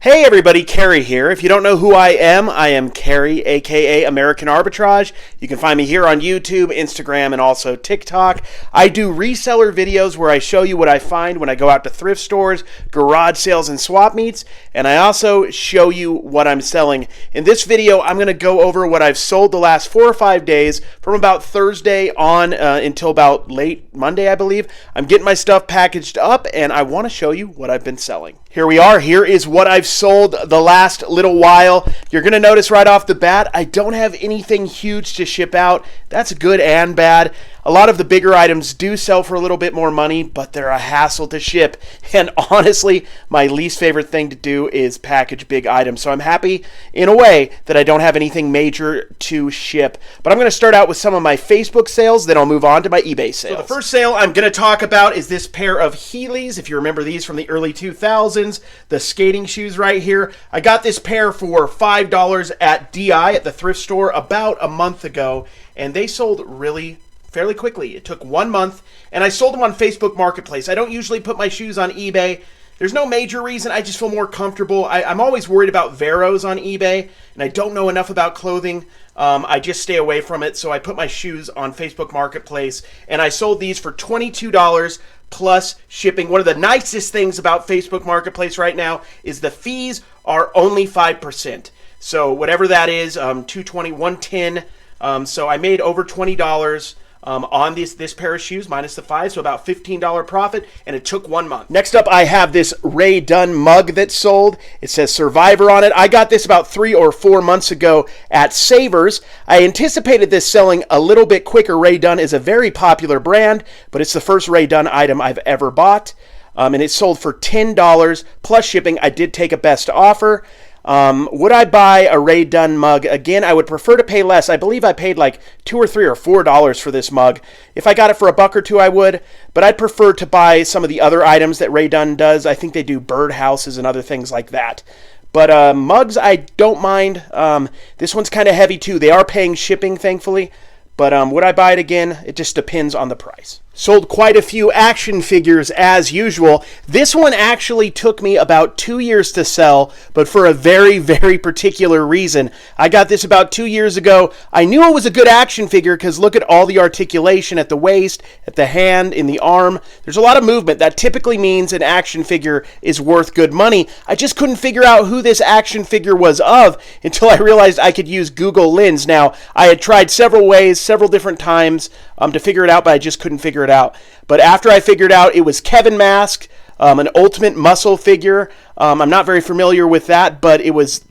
Hey everybody, Cary here. If you don't know who I am Cary, aka American Arbitrage. You can find me here on YouTube, Instagram, and also TikTok. I do reseller videos where I show you what I find when I go out to thrift stores, garage sales, and swap meets, and I also show you what I'm selling. In this video, I'm going to go over what I've sold the last 4 or 5 days from about Thursday on until about late Monday, I believe. I'm getting my stuff packaged up, and I want to show you what I've been selling. Here we are. Here is what I've sold the last little while. You're going to notice right off the bat, I don't have anything huge to ship out. That's good and bad. A lot of the bigger items do sell for a little bit more money, but they're a hassle to ship. And honestly, my least favorite thing to do is package big items. So I'm happy in a way that I don't have anything major to ship. But I'm going to start out with some of my Facebook sales, then I'll move on to my eBay sales. So the first sale I'm going to talk about is this pair of Heelys. If you remember these from the early 2000s, the skating shoes right here. I got this pair for $5 at DI at the thrift store about a month ago, and they sold fairly quickly. It took 1 month, and I sold them on Facebook Marketplace. I don't usually put my shoes on eBay. There's no major reason. I just feel more comfortable. I'm always worried about Veros on eBay, and I don't know enough about clothing. I just stay away from it, so I put my shoes on Facebook Marketplace, and I sold these for $22 plus shipping. One of the nicest things about Facebook Marketplace right now is the fees are only 5%. So whatever that is, $220, $110. So I made over $20 on this pair of shoes minus the 5, so about $15 profit, and it took 1 month. Next up, I have this Ray Dunn mug that sold. It says Survivor on it. I got this about 3 or 4 months ago at Savers. I anticipated this selling a little bit quicker. Ray Dunn is a very popular brand, but it's the first Ray Dunn item I've ever bought, and it sold for $10 plus shipping. I did take a best offer. Would I buy a Ray Dunn mug again? I would prefer to pay less. I believe I paid like $2 or $3 or $4 for this mug. If I got it for a buck or two, I would, but I'd prefer to buy some of the other items that Ray Dunn does. I think they do birdhouses and other things like that. But mugs, I don't mind. This one's kind of heavy too. They are paying shipping, thankfully. But would I buy it again? It just depends on the price. Sold quite a few action figures as usual. This one actually took me about 2 years to sell, but for a very, very particular reason. I got this about 2 years ago. I knew it was a good action figure because look at all the articulation at the waist, at the hand, in the arm. There's a lot of movement. That typically means an action figure is worth good money. I just couldn't figure out who this action figure was of until I realized I could use Google Lens. Now, I had tried several ways, several different times to figure it out, but I just couldn't figure it out. But after I figured out it was Kevin Mask, an Ultimate Muscle figure. I'm not very familiar with that, but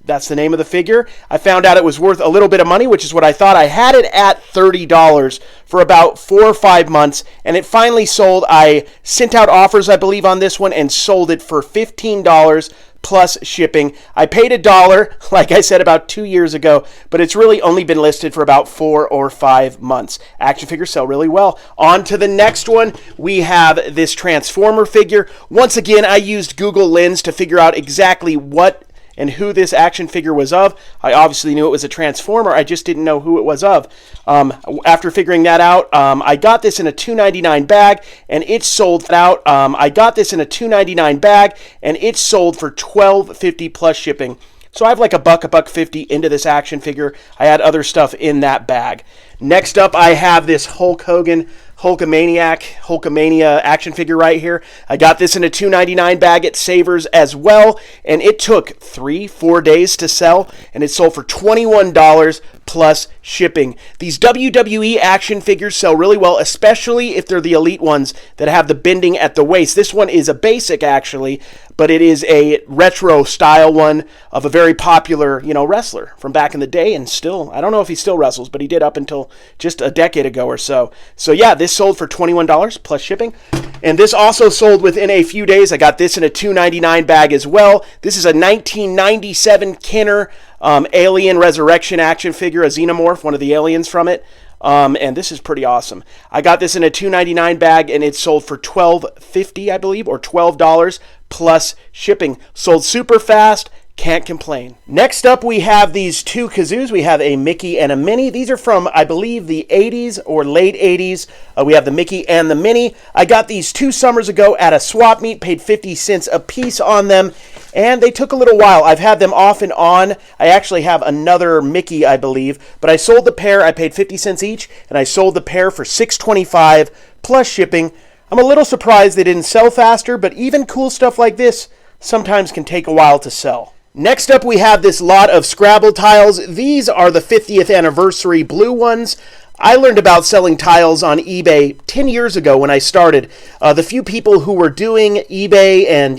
that's the name of the figure. I found out it was worth a little bit of money, which is what I thought. I had it at $30 for about 4 or 5 months, and it finally sold. I sent out offers, I believe, on this one and sold it for $15 plus shipping. I paid $1, like I said, about 2 years ago, but it's really only been listed for about 4 or 5 months. Action figures sell really well. On to the next one. We have this Transformer figure. Once again, I used Google Lens to figure out exactly what and who this action figure was of. I obviously knew it was a Transformer. I just didn't know who it was of. After figuring that out, I got this in a $2.99 bag, and it sold out. I got this in a $2.99 bag, and it sold for $12.50 plus shipping. So I have like a $1.50 into this action figure. I had other stuff in that bag. Next up, I have this Hulk Hogan Hulkamania action figure right here. I got this in a $2.99 bag at Savers as well, and it took 3-4 days to sell, and it sold for $21 plus shipping. These WWE action figures sell really well, especially if they're the elite ones that have the bending at the waist. This one is a basic, actually, but it is a retro style one of a very popular, wrestler from back in the day, and still, I don't know if he still wrestles, but he did up until just a decade ago or so. So yeah, this sold for $21 plus shipping, and this also sold within a few days. I got this in a $2.99 bag as well. This is a 1997 Kenner Alien Resurrection action figure, a Xenomorph, one of the aliens from it. And this is pretty awesome. I got this in a $2.99 bag, and it sold for $12.50, I believe, or $12 plus shipping. Sold super fast. Can't complain. Next up, we have these two kazoos. We have a Mickey and a Minnie. These are from, I believe, the 80s or late 80s. We have the Mickey and the Minnie. I got these 2 summers ago at a swap meet, paid 50 cents a piece on them, and they took a little while. I've had them off and on. I actually have another Mickey, I believe, but I sold the pair. I paid 50 cents each, and I sold the pair for $6.25 plus shipping. I'm a little surprised they didn't sell faster, but even cool stuff like this sometimes can take a while to sell. Next up, we have this lot of Scrabble tiles. These are the 50th anniversary blue ones. I learned about selling tiles on eBay 10 years ago when I started. The few people who were doing eBay and,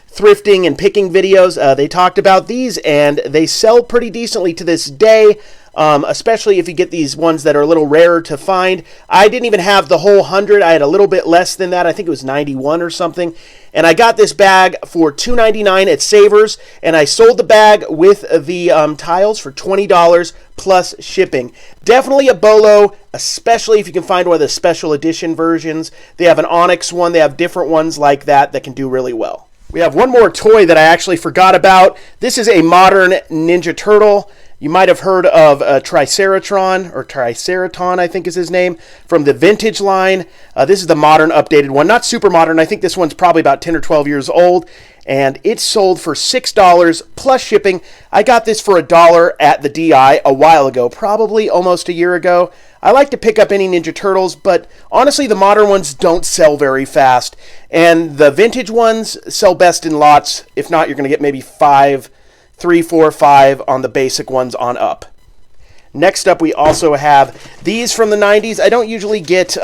thrifting and picking videos, they talked about these, and they sell pretty decently to this day. Especially if you get these ones that are a little rarer to find. I didn't even have the whole 100. I had a little bit less than that. I think it was 91 or something. And I got this bag for $2.99 at Savers, and I sold the bag with the tiles for $20 plus shipping. Definitely a bolo, especially if you can find one of the special edition versions. They have an Onyx one. They have different ones like that can do really well. We have one more toy that I actually forgot about. This is a modern Ninja Turtle. You might have heard of Triceratron, or Triceraton, I think is his name, from the vintage line. This is the modern, updated one. Not super modern. I think this one's probably about 10 or 12 years old. And it sold for $6 plus shipping. I got this for $1 at the DI a while ago, probably almost a year ago. I like to pick up any Ninja Turtles, but honestly, the modern ones don't sell very fast. And the vintage ones sell best in lots. If not, you're going to get maybe 3, 4, 5 on the basic ones on up. Next up, we also have these from the 90s. I don't usually get,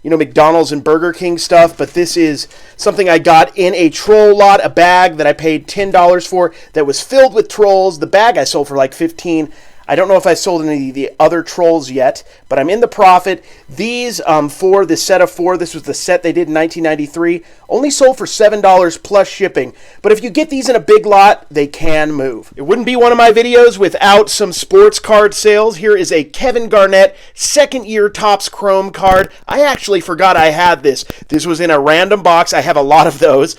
McDonald's and Burger King stuff, but this is something I got in a troll lot, a bag that I paid $10 for that was filled with trolls. The bag I sold for like $15. I don't know if I sold any of the other trolls yet, but I'm in the profit. These for the set of 4, this was the set they did in 1993, only sold for $7 plus shipping. But if you get these in a big lot, they can move. It wouldn't be one of my videos without some sports card sales. Here is a Kevin Garnett second-year Topps Chrome card. I actually forgot I had this. This was in a random box. I have a lot of those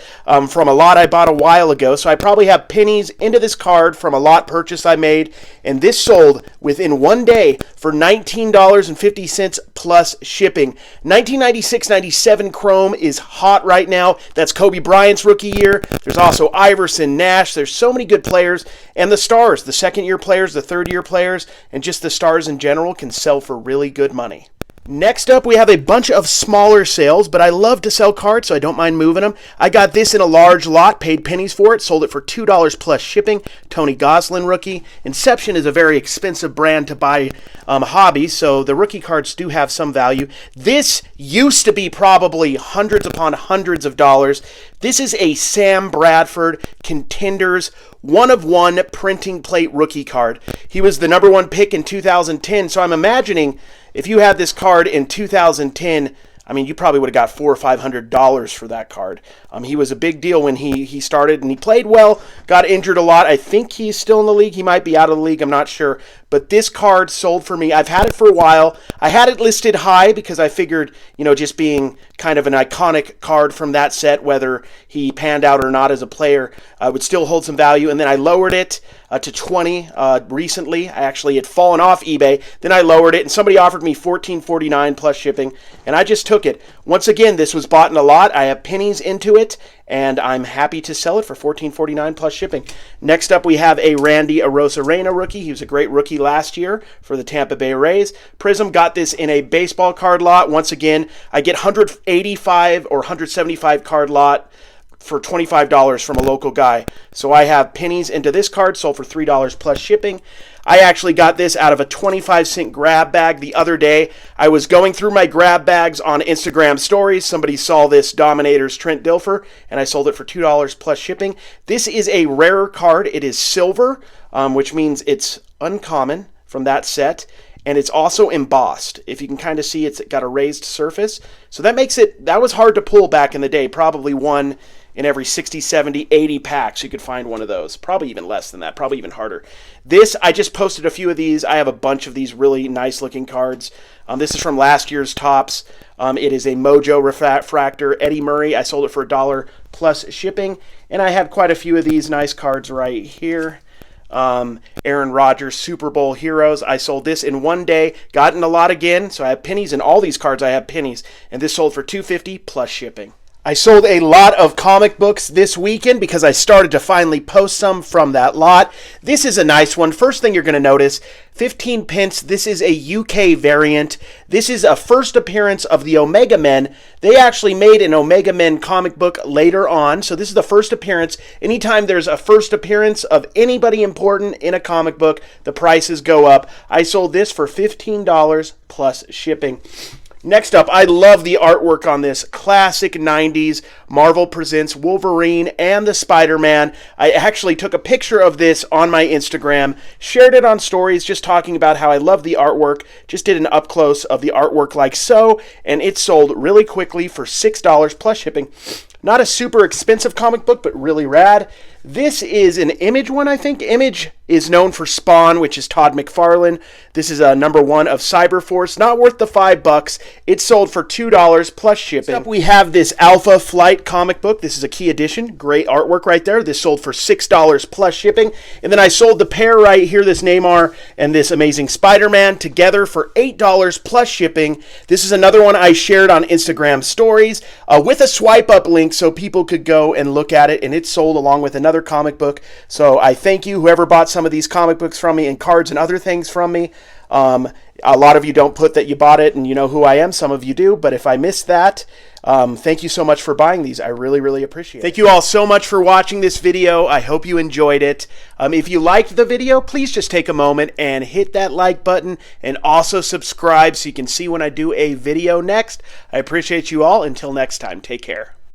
from a lot I bought a while ago, so I probably have pennies into this card from a lot purchase I made, and this sold within 1 day for $19.50 plus shipping. 1996-97 Chrome is hot right now. That's Kobe Bryant's rookie year. There's also Iverson, Nash. There's so many good players. And the stars, the second-year players, the third-year players, and just the stars in general can sell for really good money. Next up, we have a bunch of smaller sales, but I love to sell cards, so I don't mind moving them. I got this in a large lot, paid pennies for it, sold it for $2 plus shipping. Tony Goslin rookie. Inception is a very expensive brand to buy hobbies, so the rookie cards do have some value. This used to be probably hundreds upon hundreds of dollars. This is a Sam Bradford Contenders 1-of-1 printing plate rookie card. He was the number 1 pick in 2010, so I'm imagining if you had this card in 2010, you probably would have got $400 or $500 for that card. He was a big deal when he started, and he played well, got injured a lot. I think he's still in the league. He might be out of the league. I'm not sure. But this card sold for me. I've had it for a while. I had it listed high because I figured, just being kind of an iconic card from that set, whether he panned out or not as a player, would still hold some value. And then I lowered it to 20 recently. I actually had fallen off eBay. Then I lowered it, and somebody offered me $14.49 plus shipping, and I just took it. Once again, this was bought in a lot. I have pennies into it, and I'm happy to sell it for $14.49 plus shipping. Next up, we have a Randy Arozarena rookie. He was a great rookie last year for the Tampa Bay Rays. Prism got this in a baseball card lot. Once again, I get 185 or 175 card lot for $25 from a local guy. So I have pennies into this card, sold for $3 plus shipping. I actually got this out of a 25-cent grab bag the other day. I was going through my grab bags on Instagram stories. Somebody saw this Dominator's Trent Dilfer, and I sold it for $2 plus shipping. This is a rarer card. It is silver, which means it's uncommon from that set. And it's also embossed. If you can kind of see, it's got a raised surface. So that makes it, that was hard to pull back in the day. Probably won in every 60, 70, 80 packs. You could find one of those. Probably even less than that. Probably even harder. This, I just posted a few of these. I have a bunch of these really nice looking cards. This is from last year's Topps. It is a Mojo Refractor Eddie Murray. I sold it for $1 plus shipping. And I have quite a few of these nice cards right here. Aaron Rodgers Super Bowl Heroes. I sold this in one day. Gotten a lot again. So I have pennies. In all these cards I have pennies. And this sold for $2.50 plus shipping. I sold a lot of comic books this weekend because I started to finally post some from that lot. This is a nice one. First thing you're going to notice, 15 pence. This is a UK variant. This is a first appearance of the Omega Men. They actually made an Omega Men comic book later on. So this is the first appearance. Anytime there's a first appearance of anybody important in a comic book, the prices go up. I sold this for $15 plus shipping. Next up, I love the artwork on this. Classic 90s Marvel Presents Wolverine and the Spider-Man. I actually took a picture of this on my Instagram, shared it on stories, just talking about how I love the artwork. Just did an up close of the artwork like so, and it sold really quickly for $6 plus shipping. Not a super expensive comic book, but really rad. This is an Image one, I think. Image is known for Spawn, which is Todd McFarlane. This is a #1 of Cyberforce. Not worth the $5. It sold for $2 plus shipping. Next up, we have this Alpha Flight comic book. This is a key edition. Great artwork right there. This sold for $6 plus shipping. And then I sold the pair right here, this Neymar and this Amazing Spider-Man, together for $8 plus shipping. This is another one I shared on Instagram stories with a swipe up link so people could go and look at it, and it sold along with another comic book. So I thank you, whoever bought some of these comic books from me and cards and other things from me. A lot of you don't put that you bought it and you know who I am. Some of you do, but if I missed that, thank you so much for buying these. I really, really appreciate it. Thank you all so much for watching this video. I hope you enjoyed it. If you liked the video, please just take a moment and hit that like button and also subscribe so you can see when I do a video next. I appreciate you all. Until next time, take care.